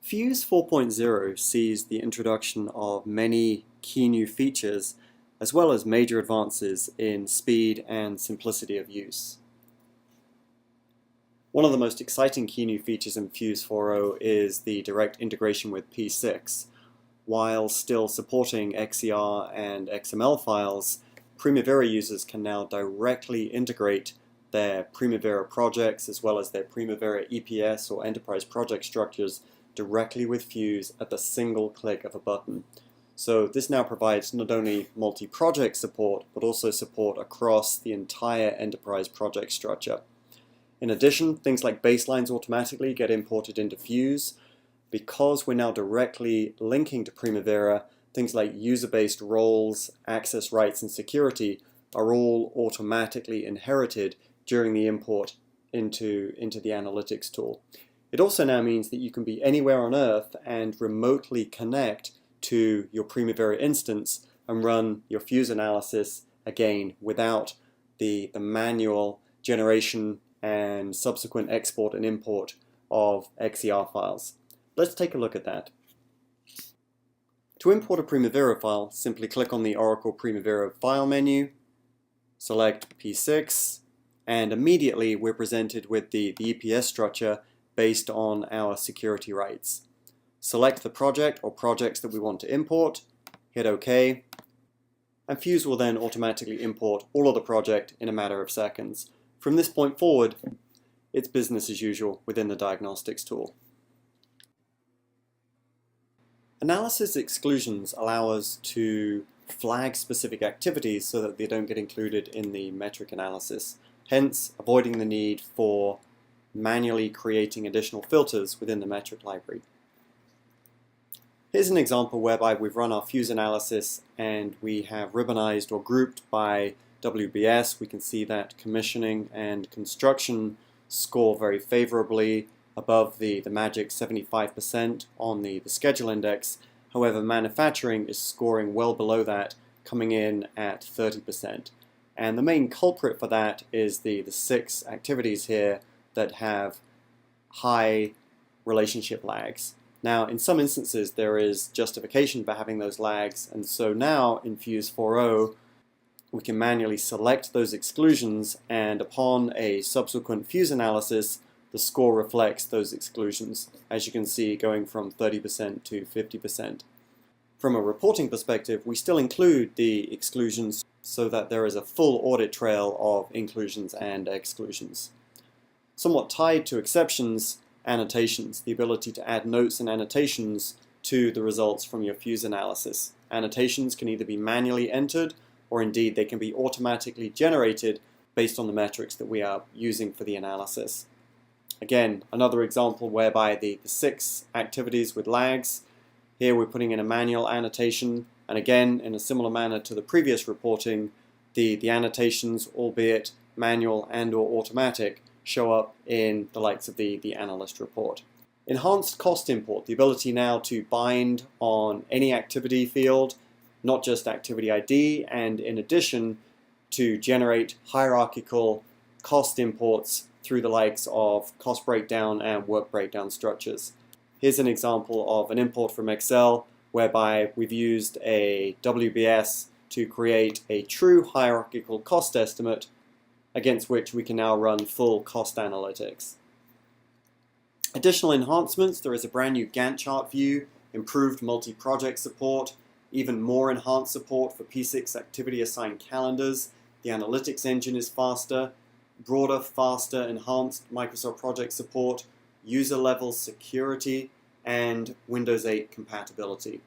Fuse 4.0 sees the introduction of many key new features as well as major advances in speed and simplicity of use. One of the most exciting key new features in Fuse 4.0 is the direct integration with P6. While still supporting XCR and XML files, Primavera users can now directly integrate their Primavera projects as well as their Primavera EPS or enterprise project structures directly with Fuse at the single click of a button. So this now provides not only multi-project support, but also support across the entire enterprise project structure. In addition, things like baselines automatically get imported into Fuse. Because we're now directly linking to Primavera, things like user-based roles, access rights, and security are all automatically inherited during the import into the analytics tool. It also now means that you can be anywhere on Earth and remotely connect to your Primavera instance and run your Fuse analysis again without the manual generation and subsequent export and import of XCR files. Let's take a look at that. To import a Primavera file, simply click on the Oracle Primavera file menu, select P6, and immediately we're presented with the EPS structure based on our security rights. Select the project or projects that we want to import, hit OK, and Fuse will then automatically import all of the project in a matter of seconds. From this point forward, it's business as usual within the diagnostics tool. Analysis exclusions allow us to flag specific activities so that they don't get included in the metric analysis, hence avoiding the need for manually creating additional filters within the metric library. Here's an example whereby we've run our Fuse analysis and we have ribbonized or grouped by WBS. We can see that commissioning and construction score very favorably above the magic 75% on the schedule index. However, manufacturing is scoring well below that, coming in at 30%. And the main culprit for that is the 6 activities here that have high relationship lags. Now, in some instances, there is justification for having those lags, and so now in Fuse 4.0, we can manually select those exclusions, and upon a subsequent Fuse analysis, the score reflects those exclusions, as you can see, going from 30% to 50%. From a reporting perspective, we still include the exclusions so that there is a full audit trail of inclusions and exclusions. Somewhat tied to exceptions, annotations, the ability to add notes and annotations to the results from your Fuse analysis. Annotations can either be manually entered, or indeed they can be automatically generated based on the metrics that we are using for the analysis. Again, another example whereby the 6 activities with lags, here we're putting in a manual annotation, and again, in a similar manner to the previous reporting, the annotations, albeit manual and or automatic, show up in the likes of the analyst report. Enhanced cost import, the ability now to bind on any activity field, not just activity ID, and in addition to generate hierarchical cost imports through the likes of cost breakdown and work breakdown structures. Here's an example of an import from Excel whereby we've used a WBS to create a true hierarchical cost estimate against which we can now run full cost analytics. Additional enhancements, there is a brand new Gantt chart view, improved multi-project support, even more enhanced support for P6 activity assigned calendars. The analytics engine is faster, broader, faster, enhanced Microsoft project support, user level security, and Windows 8 compatibility.